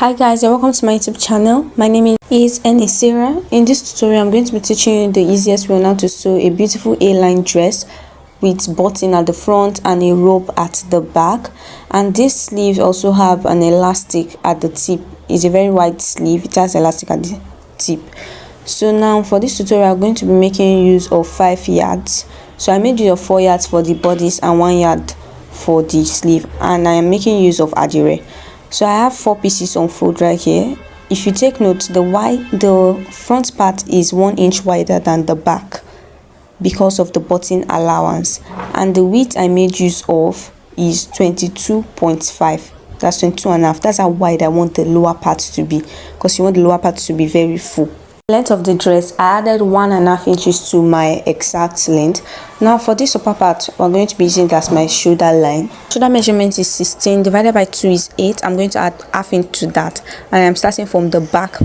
Hi guys, and welcome to my YouTube channel. My name is Anisira. In this tutorial, I'm going to be teaching you the easiest way on how to sew a beautiful A-line dress with button at the front and a rope at the back. And this sleeve also have an elastic at the tip. It's a very wide sleeve. It has elastic at the tip. So now for this tutorial, I'm going to be making use of 5 yards. So I made use of 4 yards for the bodice and 1 yard for the sleeve, and I am making use of adire. So I have 4 pieces on fold right here. If you take note, the front part is 1 inch wider than the back because of the button allowance, and the width I made use of is 22.5. That's 22.5. That's how wide I want the lower part to be, because you want the lower part to be very full. Length of the dress, I added 1.5 inches to my exact length. Now for this upper part, we're going to be using it as my shoulder line. Shoulder measurement is 16 divided by 2 is 8. I'm going to add half inch to that, and I'm starting from the back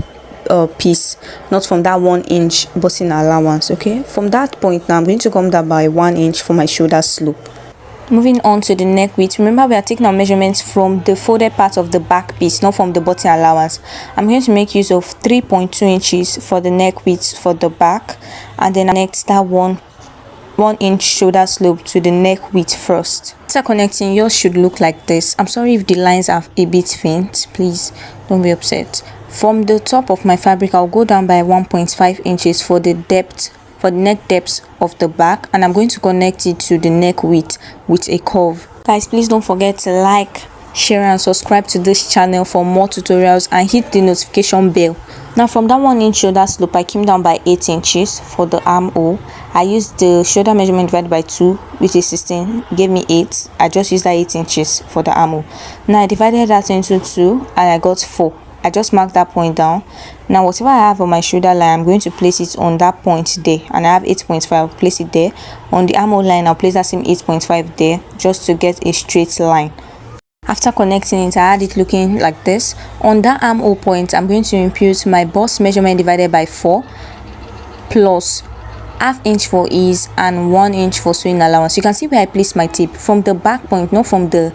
piece, not from that 1 inch button allowance. Okay, from that point now I'm going to come down by 1 inch for my shoulder slope. Moving on to the neck width, remember we are taking our measurements from the folded part of the back piece, not from the button allowance. I'm going to make use of 3.2 inches for the neck width for the back, and then connect that 1 inch shoulder slope to the neck width first. After connecting, yours should look like this. I'm sorry if the lines are a bit faint, please don't be upset. From the top of my fabric, I'll go down by 1.5 inches for the depth, for the neck depth of the back, and I'm going to connect it to the neck width with a curve. Guys, please don't forget to like, share and subscribe to this channel for more tutorials, and hit the notification bell. Now from that 1 inch shoulder slope, I came down by 8 inches for the armhole. I used the shoulder measurement divided by 2, which is 16, gave me 8. I just used that 8 inches for the armhole. Now I divided that into 2 and I got 4. I just marked that point down. Now whatever I have on my shoulder line, I'm going to place it on that point there, and I have 8.5. I'll place it there. On the armhole line, I'll place that same 8.5 there, just to get a straight line. After connecting it, I had it looking like this. On that armhole point, I'm going to impute my bust measurement divided by 4 plus ½ inch for ease and 1 inch for sewing allowance. You can see where I placed my tip from the back point, not from the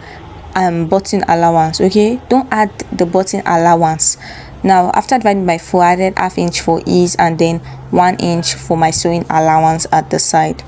button allowance. Okay, don't add the button allowance. Now after dividing by 4, I added ½ inch for ease and then 1 inch for my sewing allowance at the side.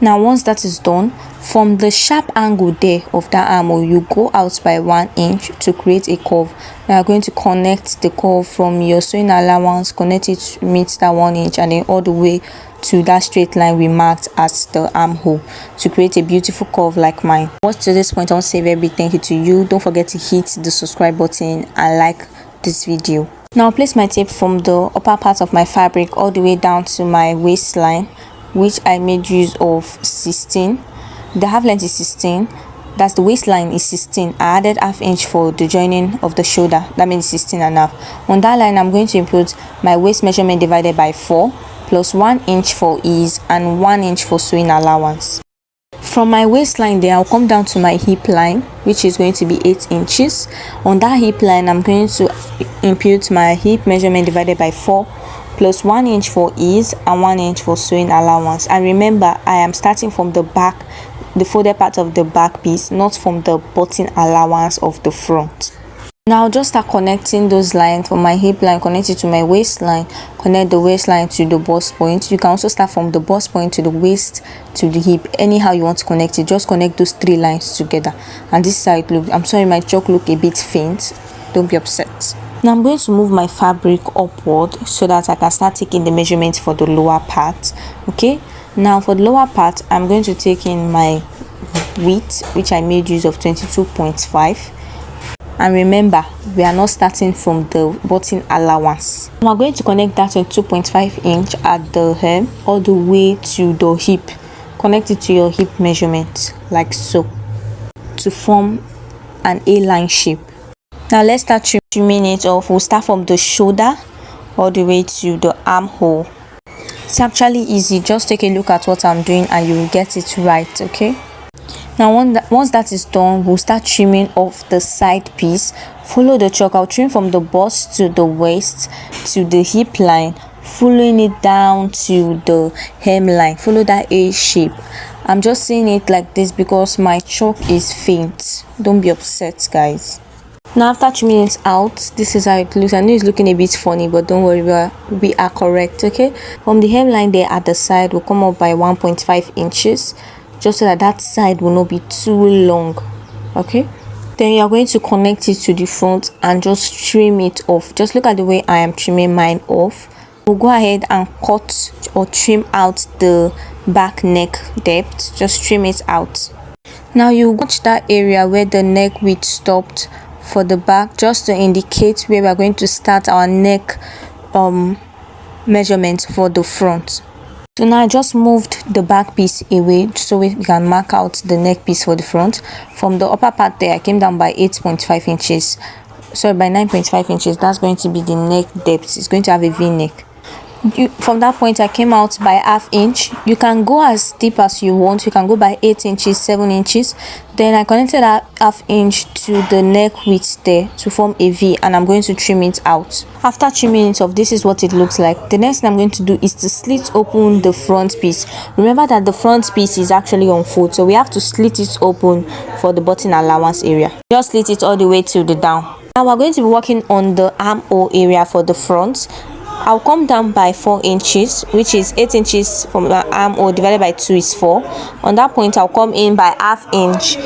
Now once that is done, from the sharp angle there of that armhole, you go out by 1 inch to create a curve. Now you're going to connect the curve from your sewing allowance, connect it to meet that 1 inch, and then all the way to that straight line we marked as the armhole to create a beautiful curve like mine. Once to this point, I want to say a very big thank you to you. Don't forget to hit the subscribe button and like this video. Now I'll place my tape from the upper part of my fabric all the way down to my waistline, which I made use of 16. The half length is 16. That's the waistline is 16. I added ½ inch for the joining of the shoulder. That means 16.5. On that line, I'm going to input my waist measurement divided by 4 plus 1 inch for ease and 1 inch for sewing allowance. From my waistline there, I'll come down to my hip line, which is going to be 8 inches. On that hip line, I'm going to impute my hip measurement divided by 4 plus 1 inch for ease and 1 inch for sewing allowance. And remember, I am starting from the back, the folded part of the back piece, not from the button allowance of the front. Now just start connecting those lines. From my hip line, connect it to my waistline, connect the waistline to the bust point. You can also start from the bust point to the waist to the hip, anyhow you want to connect it. Just connect those 3 lines together, and this is how it looks. I'm sorry my chalk look a bit faint, don't be upset. Now I'm going to move my fabric upward so that I can start taking the measurements for the lower part. Okay, now for the lower part, I'm going to take in my width, which I made use of 22.5. And remember, we are not starting from the button allowance. We are going to connect that 22.5 inch at the hem all the way to the hip. Connect it to your hip measurement like so to form an A-line shape. Now let's start trimming it off. We'll start from the shoulder all the way to the armhole. It's actually easy. Just take a look at what I'm doing and you will get it right. Okay, now once that is done, we'll start trimming off the side piece. Follow the chalk. I'll trim from the bust to the waist to the hip line, following it down to the hemline. Follow that A shape. I'm just saying it like this because my chalk is faint. Don't be upset, guys. Now after trimming it out, this is how it looks. I know it's looking a bit funny, but don't worry, we are correct. Okay, from the hemline there at the side will come up by 1.5 inches, just so that side will not be too long. Okay, then you are going to connect it to the front and just trim it off. Just look at the way I am trimming mine off. We'll go ahead and cut or trim out the back neck depth. Just trim it out. Now you watch that area where the neck width stopped for the back, just to indicate where we are going to start our neck measurement for the front. So now I just moved the back piece away so we can mark out the neck piece for the front. From the upper part there, I came down by 8.5 inches, sorry, by 9.5 inches. That's going to be the neck depth. It's going to have a V-neck. From that point I came out by ½ inch. You can go as deep as you want. You can go by 8 inches, 7 inches. Then I connected that ½ inch to the neck width there to form a V, and I'm going to trim it out. After trimming it off, this is what it looks like. The next thing I'm going to do is to slit open the front piece. Remember that the front piece is actually on fold, so we have to slit it open for the button allowance area. Just slit it all the way to the down. Now we're going to be working on the armhole area for the front. I'll come down by 4 inches, which is 8 inches from my armhole divided by 2 is 4. On that point, I'll come in by ½ inch,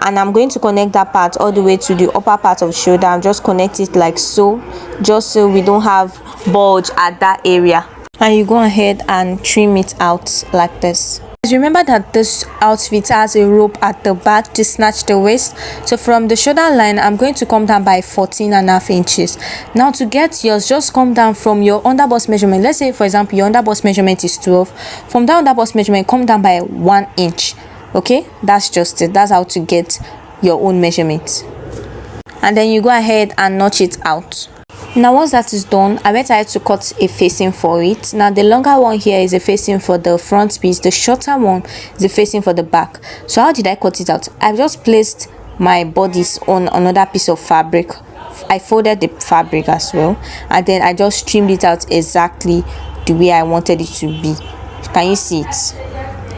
and I'm going to connect that part all the way to the upper part of the shoulder. I'll just connect it like so, just so we don't have bulge at that area. And you go ahead and trim it out like this. Remember that this outfit has a rope at the back to snatch the waist. So from the shoulder line, I'm going to come down by 14.5 inches. Now to get yours, just come down from your underbust measurement. Let's say for example your underbust measurement is 12. From that underbust measurement, come down by 1 inch. Okay, that's just it. That's how to get your own measurement. And then you go ahead and notch it out. Now once that is done, I went ahead to cut a facing for it. Now the longer one here is a facing for the front piece, the shorter one is a facing for the back. So how did I cut it out? I've just placed my bodice on another piece of fabric. I folded the fabric as well, and then I just trimmed it out exactly the way I wanted it to be. Can you see it?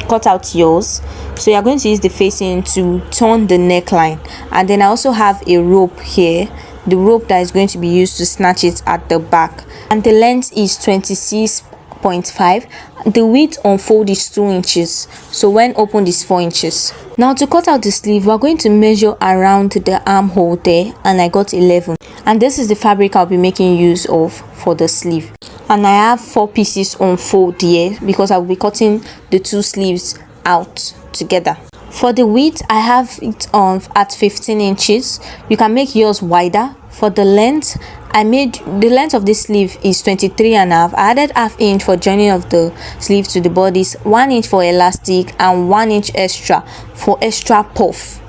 Cut out yours. So you're going to use the facing to turn the neckline, and then I also have a rope here, the rope that is going to be used to snatch it at the back, and the length is 26.5. the width on fold is 2 inches, so when opened is 4 inches. Now to cut out the sleeve, we're going to measure around the armhole there, and I got 11, and this is the fabric I'll be making use of for the sleeve. And I have 4 pieces on fold here because I'll be cutting the 2 sleeves out together. For the width, I have it on at 15 inches. You can make yours wider. For the length, I made the length of this sleeve is 23.5. I added ½ inch for joining of the sleeve to the bodice, 1 inch for elastic, and 1 inch extra for extra puff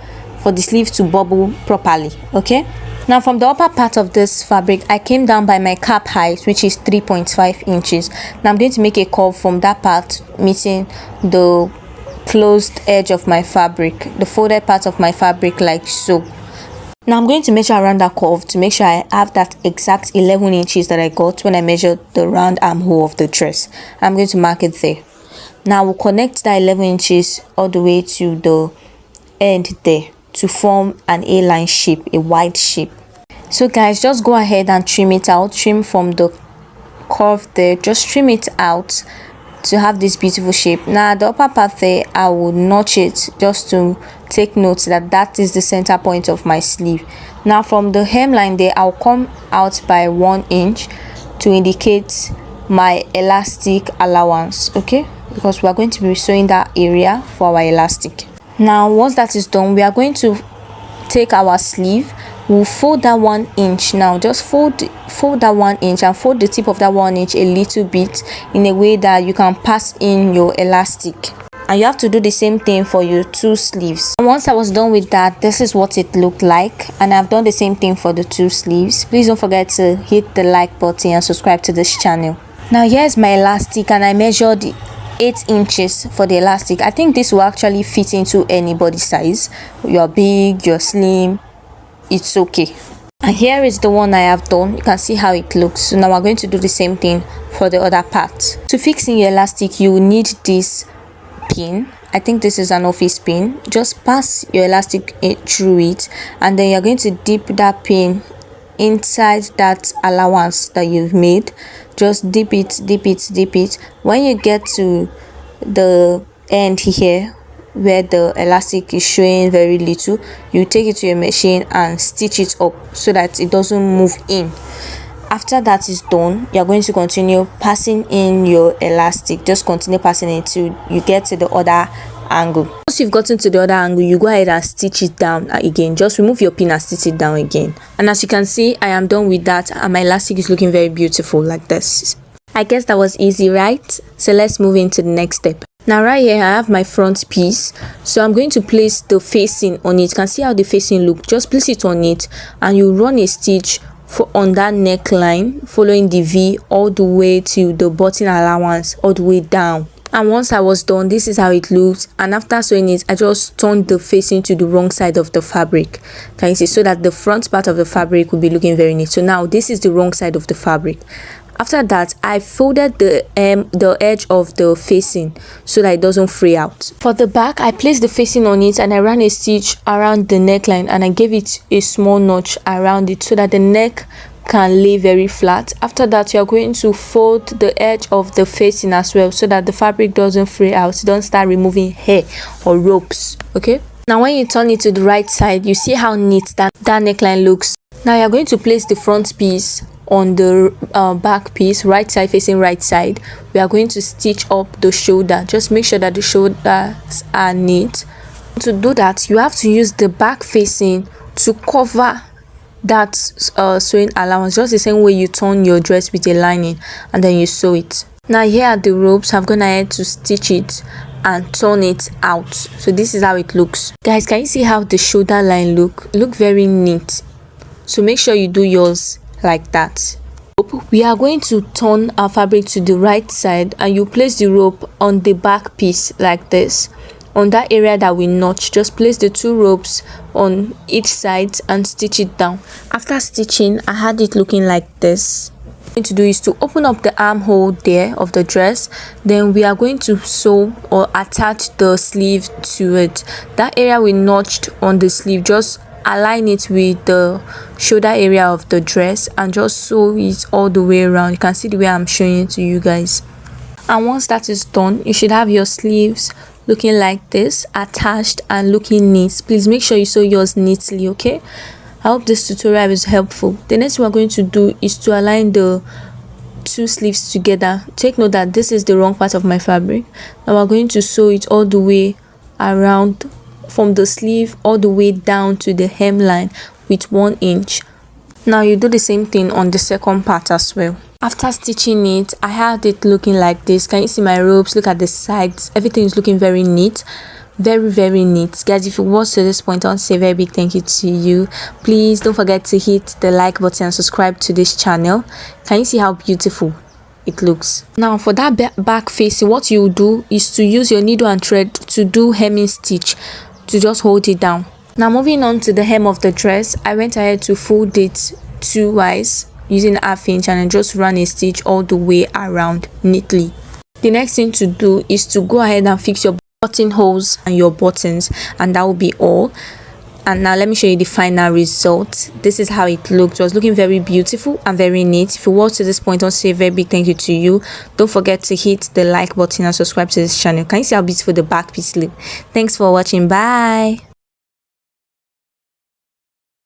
for the sleeve to bubble properly. Okay, now from the upper part of this fabric, I came down by my cap height, which is 3.5 inches. Now I'm going to make a curve from that part, meeting the closed edge of my fabric, the folded part of my fabric, like so. Now I'm going to measure around that curve to make sure I have that exact 11 inches that I got when I measured the round armhole of the dress. I'm going to mark it there. Now we'll connect that 11 inches all the way to the end there to form an A-line shape, a wide shape. So guys, just go ahead and trim it out. Trim from the curve there, just trim it out to have this beautiful shape. Now the upper part there, I will notch it just to take note that that is the center point of my sleeve. Now from the hemline there, I'll come out by 1 inch to indicate my elastic allowance, okay, because we are going to be sewing that area for our elastic. Now once that is done, we are going to take our sleeve. We'll fold that 1 inch. Now just fold that 1 inch and fold the tip of that 1 inch a little bit in a way that you can pass in your elastic, and you have to do the same thing for your 2 sleeves. And once I was done with that, this is what it looked like, and I've done the same thing for the 2 sleeves. Please don't forget to hit the like button and subscribe to this channel. Now here's my elastic, and I measured 8 inches for the elastic. I think this will actually fit into any body size. You're big, you're slim, it's okay. And here is the one I have done. You can see how it looks. So now we're going to do the same thing for the other part. To fix in your elastic, you will need this pin. I think this is an office pin. Just pass your elastic through it, and then you're going to dip that pin inside that allowance that you've made. Just dip it, dip it, dip it. When you get to the end here where the elastic is showing very little, you take it to your machine and stitch it up so that it doesn't move in. After that is done, you're going to continue passing in your elastic. Just continue passing it till you get to the other angle. Once you've gotten to the other angle, you go ahead and stitch it down again. Just remove your pin and stitch it down again. And as you can see, I am done with that, and my elastic is looking very beautiful like this. I guess that was easy, right? So let's move into the next step. Now right here I have my front piece, so I'm going to place the facing on it. You can see how the facing look. Just place it on it and you run a stitch on that neckline, following the V all the way to the button allowance, all the way down. And once I was done, this is how it looks. And after sewing it, I just turned the facing to the wrong side of the fabric. Can you see? So that the front part of the fabric will be looking very neat. So now this is the wrong side of the fabric. After that, I folded the edge of the facing so that it doesn't fray out. For the back, I placed the facing on it and I ran a stitch around the neckline, and I gave it a small notch around it so that the neck can lay very flat. After that, you are going to fold the edge of the facing as well so that the fabric doesn't fray out. Don't start removing hair or ropes. Okay, now when you turn it to the right side, you see how neat that neckline looks. Now you're going to place the front piece on the back piece, right side facing right side. We are going to stitch up the shoulder. Just make sure that the shoulders are neat. To do that, you have to use the back facing to cover that sewing allowance, just the same way you turn your dress with a lining and then you sew it. Now here are the ropes. I've gone ahead to stitch it and turn it out. So this is how it looks. Guys, can you see how the shoulder line look very neat? So make sure you do yours like that. We are going to turn our fabric to the right side, and you place the rope on the back piece like this. On that area that we notch, just place the two ropes on each side and stitch it down. After stitching, I had it looking like this. What I'm going to do is to open up the armhole there of the dress. Then we are going to sew or attach the sleeve to it. That area we notched on the sleeve, just align it with the shoulder area of the dress and just sew it all the way around. You can see the way I'm showing it to you guys. And once that is done, you should have your sleeves looking like this, attached and looking neat. Please make sure you sew yours neatly, okay? I hope this tutorial is helpful. The next thing we're going to do is to align the two sleeves together. Take note that this is the wrong part of my fabric. Now we're going to sew it all the way around, from the sleeve all the way down to the hemline with 1 inch. Now you do the same thing on the second part as well. After stitching it, I had it looking like this. Can you see my ropes? Look at the sides. Everything is looking very neat. Very neat. Guys, if you watched to this point, I want to say a very big thank you to you. Please don't forget to hit the like button and subscribe to this channel. Can you see how beautiful it looks? Now for that back facing, what you do is to use your needle and thread to do hemming stitch, to just hold it down. Now moving on to the hem of the dress, I went ahead to fold it 2 ways using ½ inch and I just ran a stitch all the way around neatly. The next thing to do is to go ahead and fix your buttonholes and your buttons, and that will be all. And now let me show you the final result. This is how it looked. It was looking very beautiful and very neat. If you watched to this point, I want to say a very big thank you to you. Don't forget to hit the like button and subscribe to this channel. Can you see how beautiful the back piece look? Thanks for watching. Bye.